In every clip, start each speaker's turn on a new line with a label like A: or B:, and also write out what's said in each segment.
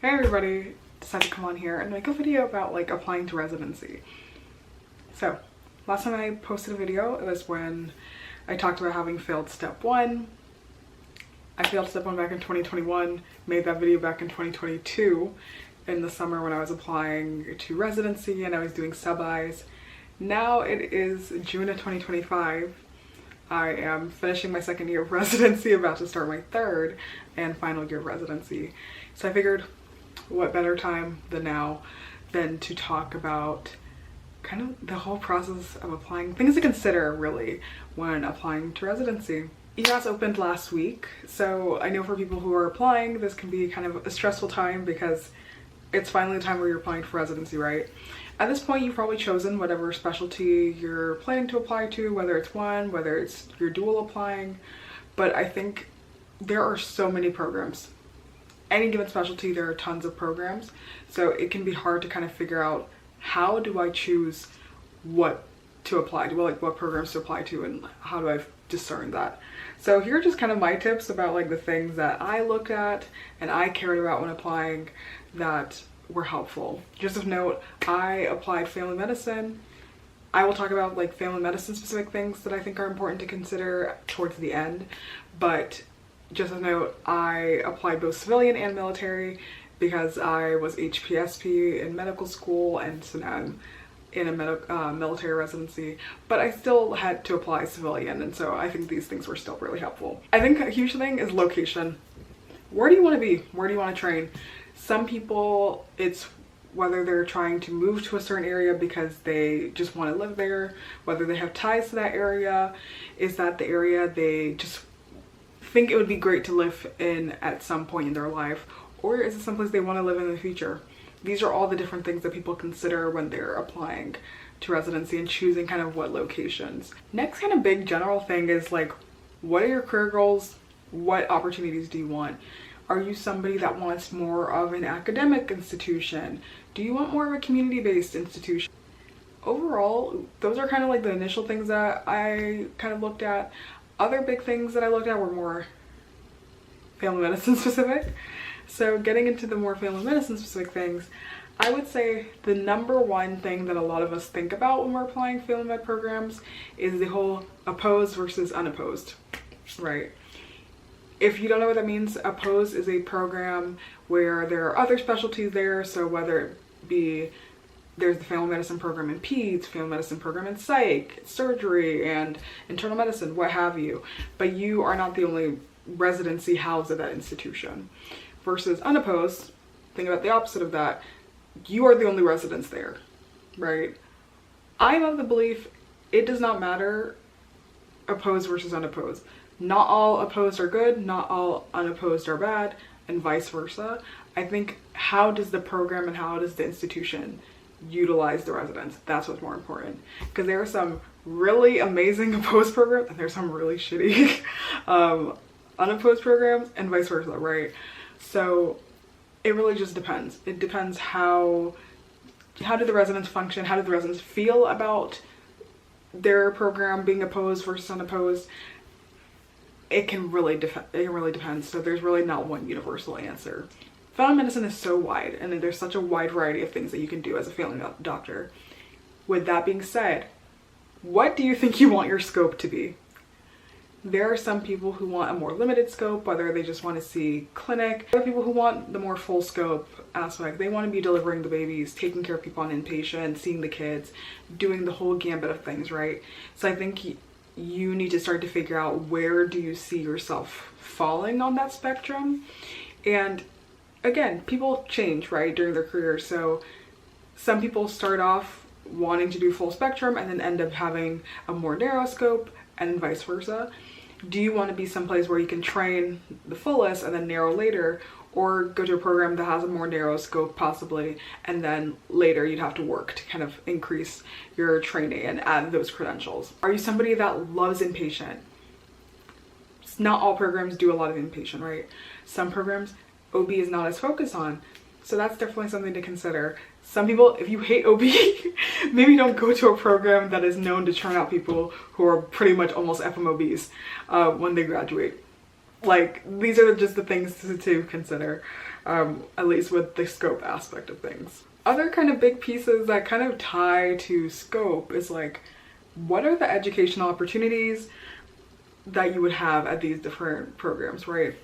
A: Hey everybody, decided to come on here and make a video about like applying to residency. So last time I posted a video, it was when I talked about having failed step 1. I failed step 1 back in 2021, made that video back in 2022 in the summer when I was applying to residency and I was doing sub-Is. Now it is June of 2025. I am finishing my second year of residency, about to start my third and final year of residency. So I figured what better time than now than to talk about kind of the whole process of applying, things to consider really when applying to residency. ERAS opened last week, so I know for people who are applying, this can be kind of a stressful time because it's finally the time where you're applying for residency, right? At this point, you've probably chosen whatever specialty you're planning to apply to, whether it's one, whether it's you're dual applying, but I think there are so many programs. Any given specialty, there are tons of programs, so it can be hard to kind of figure out how do I choose what to apply to, like what programs to apply to, and how do I discern that. So here are just kind of my tips about like the things that I looked at and I cared about when applying that were helpful. Just of note, I applied family medicine. I will talk about like family medicine specific things that I think are important to consider towards the end, but just a note, I applied both civilian and military because I was HPSP in medical school, and so now I'm in a military residency, but I still had to apply civilian, and so I think these things were still really helpful. I think a huge thing is location. Where do you want to be? Where do you want to train? Some people, it's whether they're trying to move to a certain area because they just want to live there, whether they have ties to that area, is that the area they just think it would be great to live in at some point in their life, or is it someplace they want to live in the future? These are all the different things that people consider when they're applying to residency and choosing kind of what locations. Next kind of big general thing is like, what are your career goals? What opportunities do you want? Are you somebody that wants more of an academic institution? Do you want more of a community-based institution? Overall, those are kind of like the initial things that I kind of looked at. Other big things that I looked at were more family medicine specific. So getting into the more family medicine specific things, I would say the number one thing that a lot of us think about when we're applying family med programs is the whole opposed versus unopposed, right? If you don't know what that means, opposed is a program where there are other specialties there. So whether it be there's the family medicine program in peds, family medicine program in psych, surgery, and internal medicine, what have you. But you are not the only residency housed at that institution. Versus unopposed, think about the opposite of that. You are the only residents there, right? I'm of the belief it does not matter opposed versus unopposed. Not all opposed are good, not all unopposed are bad, and vice versa. I think how does the program and how does the institution utilize the residents? That's what's more important. Because there are some really amazing opposed programs and there's some really shitty unopposed programs, and vice versa, right? So it really just depends. It depends how do the residents function, how do the residents feel about their program being opposed versus unopposed. It can really depend. So there's really not one universal answer. Family medicine is so wide, and there's such a wide variety of things that you can do as a family doctor. With that being said, what do you think you want your scope to be? There are some people who want a more limited scope, whether they just want to see clinic. There are people who want the more full scope aspect. They want to be delivering the babies, taking care of people on inpatient, seeing the kids, doing the whole gambit of things, right? So I think you need to start to figure out where do you see yourself falling on that spectrum. And again, people change, right, during their career. So some people start off wanting to do full spectrum and then end up having a more narrow scope, and vice versa. Do you want to be someplace where you can train the fullest and then narrow later, or go to a program that has a more narrow scope possibly, and then later you'd have to work to kind of increase your training and add those credentials? Are you somebody that loves inpatient? Not all programs do a lot of inpatient, right? Some programs OB is not as focused on. So that's definitely something to consider. Some people, if you hate OB, maybe don't go to a program that is known to churn out people who are pretty much almost FMOBs when they graduate. Like, these are just the things to consider, at least with the scope aspect of things. Other kind of big pieces that kind of tie to scope is like, what are the educational opportunities that you would have at these different programs, right?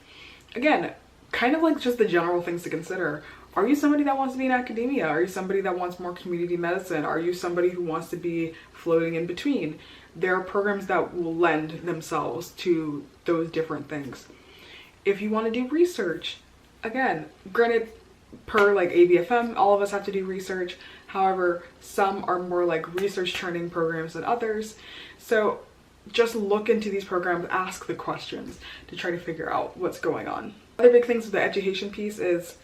A: Again, kind of like just the general things to consider. Are you somebody that wants to be in academia? Are you somebody that wants more community medicine? Are you somebody who wants to be floating in between? There are programs that will lend themselves to those different things. If you want to do research, again, granted, per like ABFM, all of us have to do research. However, some are more like research training programs than others. So just look into these programs, ask the questions to try to figure out what's going on. Other big things with the education piece is,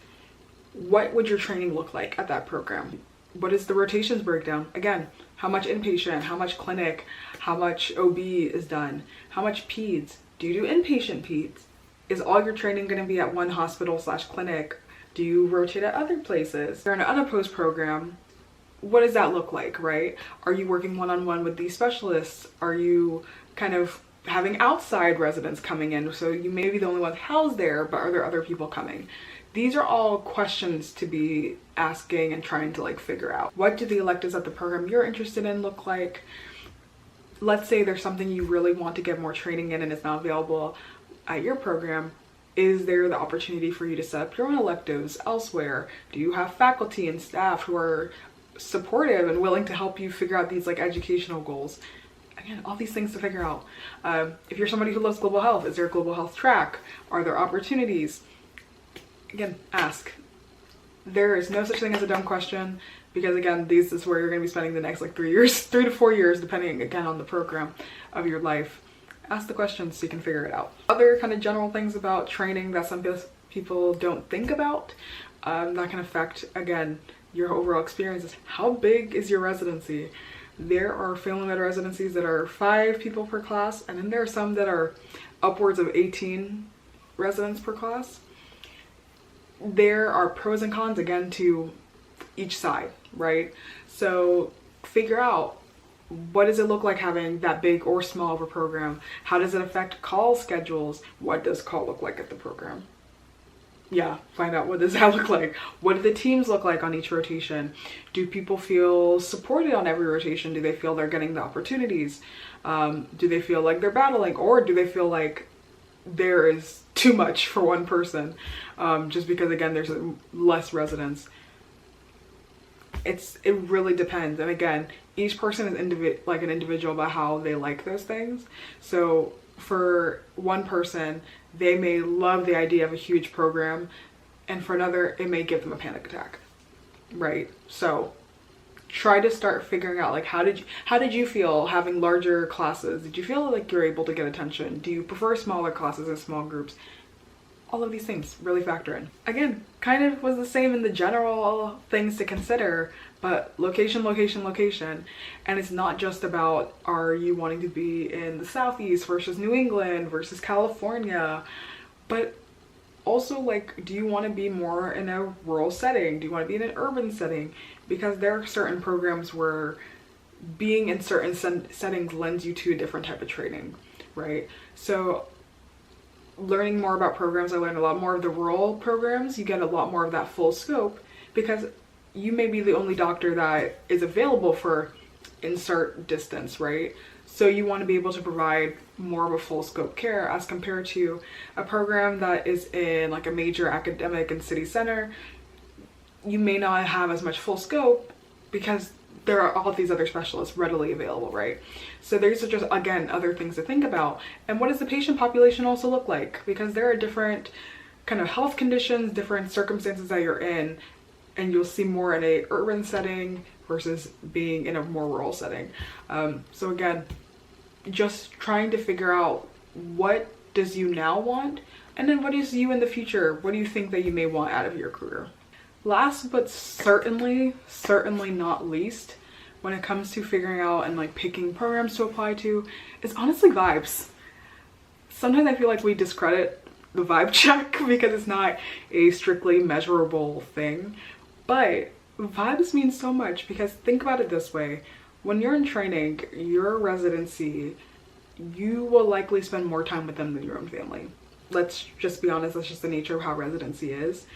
A: what would your training look like at that program? What is the rotations breakdown? Again, how much inpatient, how much clinic, how much OB is done, how much peds? Do you do inpatient peds? Is all your training going to be at one hospital / clinic? Do you rotate at other places? If you're in an unopposed program, what does that look like, right? Are you working one-on-one with these specialists? Are you kind of having outside residents coming in? So you may be the only one housed there, but are there other people coming? These are all questions to be asking and trying to like figure out. What do the electives at the program you're interested in look like? Let's say there's something you really want to get more training in and it's not available at your program. Is there the opportunity for you to set up your own electives elsewhere? Do you have faculty and staff who are supportive and willing to help you figure out these like educational goals? Again, all these things to figure out. If you're somebody who loves global health, is there a global health track? Are there opportunities? Again, ask. There is no such thing as a dumb question, because again, this is where you're going to be spending the next like 3 to 4 years, depending again on the program of your life. Ask the questions so you can figure it out. Other kind of general things about training that some people don't think about that can affect, again, your overall experience is, how big is your residency? There are family med residencies that are 5 people per class, and then there are some that are upwards of 18 residents per class. There are pros and cons, again, to each side, right? So figure out, what does it look like having that big or small of a program? How does it affect call schedules? What does call look like at the program? Yeah, find out, what does that look like? What do the teams look like on each rotation? Do people feel supported on every rotation? Do they feel they're getting the opportunities? Do they feel like they're battling? Or do they feel like there is too much for one person, just because, again, there's less residents? It really depends. And again, each person is an individual about how they like those things. So for one person, they may love the idea of a huge program, and for another, it may give them a panic attack, right? So try to start figuring out, like, how did you feel having larger classes? Did you feel like you're able to get attention? Do you prefer smaller classes and small groups? All of these things really factor in. Again, kind of was the same in the general things to consider, but location. And it's not just about, are you wanting to be in the Southeast versus New England versus California, but also, like, do you want to be more in a rural setting? Do you want to be in an urban setting? Because there are certain programs where being in certain settings lends you to a different type of training, right? So learning more about programs, I learned a lot more of the rural programs. You get a lot more of that full scope, because you may be the only doctor that is available for insert distance, right? So you want to be able to provide more of a full scope care as compared to a program that is in like a major academic and city center. You may not have as much full scope because there are all of these other specialists readily available, right? So these are just, again, other things to think about. And what does the patient population also look like? Because there are different kind of health conditions, different circumstances that you're in, and you'll see more in a urban setting versus being in a more rural setting. So again, just trying to figure out, what does you now want? And then what is you in the future? What do you think that you may want out of your career? Last but certainly not least, when it comes to figuring out and like picking programs to apply to, is honestly vibes. Sometimes I feel like we discredit the vibe check because it's not a strictly measurable thing, but vibes mean so much. Because think about it this way: when you're in training, your residency, you will likely spend more time with them than your own family. let's just be honest, that's just the nature of how residency is.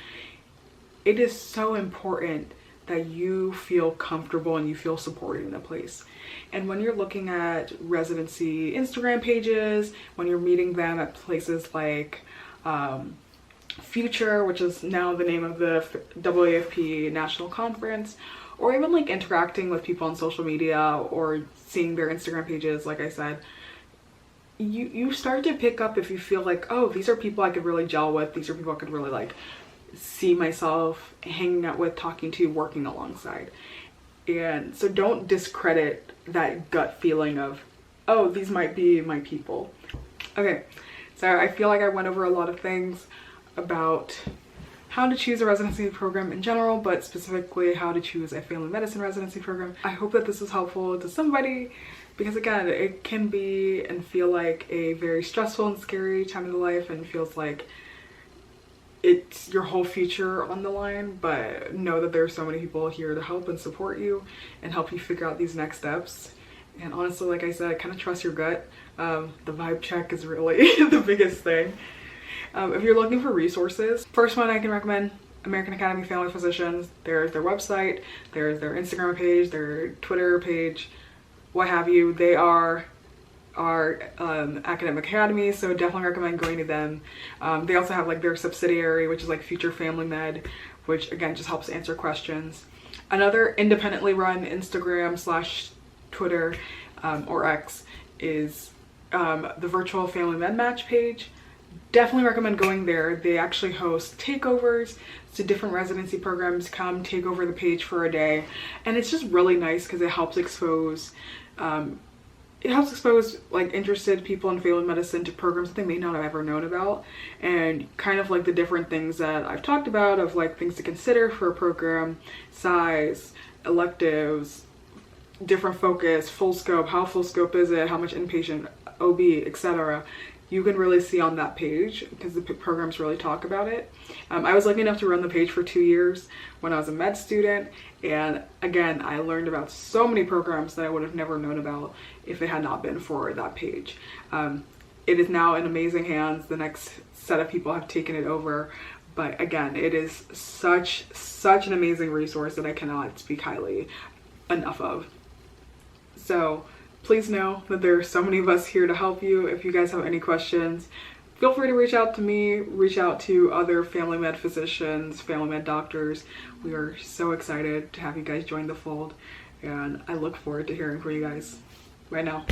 A: It is so important that you feel comfortable and you feel supported in a place. And when you're looking at residency Instagram pages, when you're meeting them at places like Future, which is now the name of the WAFP National Conference, or even like interacting with people on social media or seeing their Instagram pages, like I said, you start to pick up if you feel like, oh, these are people I could really gel with, these are people I could really like see myself hanging out with, talking to, working alongside. And so don't discredit that gut feeling of, oh, these might be my people. Okay, so I feel like I went over a lot of things about how to choose a residency program in general, but specifically how to choose a family medicine residency program. I hope that this was helpful to somebody, because again, it can be and feel like a very stressful and scary time in the life, and feels like it's your whole future on the line. But know that there are so many people here to help and support you and help you figure out these next steps. And honestly, like I said, kind of trust your gut. The vibe check is really the biggest thing. If you're looking for resources, first one I can recommend, American Academy of Family Physicians. There's their website, there's their Instagram page, their Twitter page, what have you. They are our academic academy, so definitely recommend going to them. They also have like their subsidiary, which is like Future Family Med, which again just helps answer questions. Another independently run Instagram / Twitter or X is the Virtual Family Med Match page. Definitely recommend going there. They actually host takeovers, so different residency programs come take over the page for a day, and it's just really nice because it helps expose like interested people in family medicine to programs that they may not have ever known about, and kind of like the different things that I've talked about of like things to consider for a program, size, electives, different focus, full scope, how full scope is it, how much inpatient, OB, etc. You can really see on that page because the programs really talk about it. I was lucky enough to run the page for 2 years when I was a med student, and again, I learned about so many programs that I would have never known about if it had not been for that page. It is now in amazing hands. The next set of people have taken it over, but again, it is such an amazing resource that I cannot speak highly enough of. So please know that there are so many of us here to help you. If you guys have any questions, feel free to reach out to me, reach out to other family med physicians, family med doctors. We are so excited to have you guys join the fold, and I look forward to hearing from you guys. Bye now.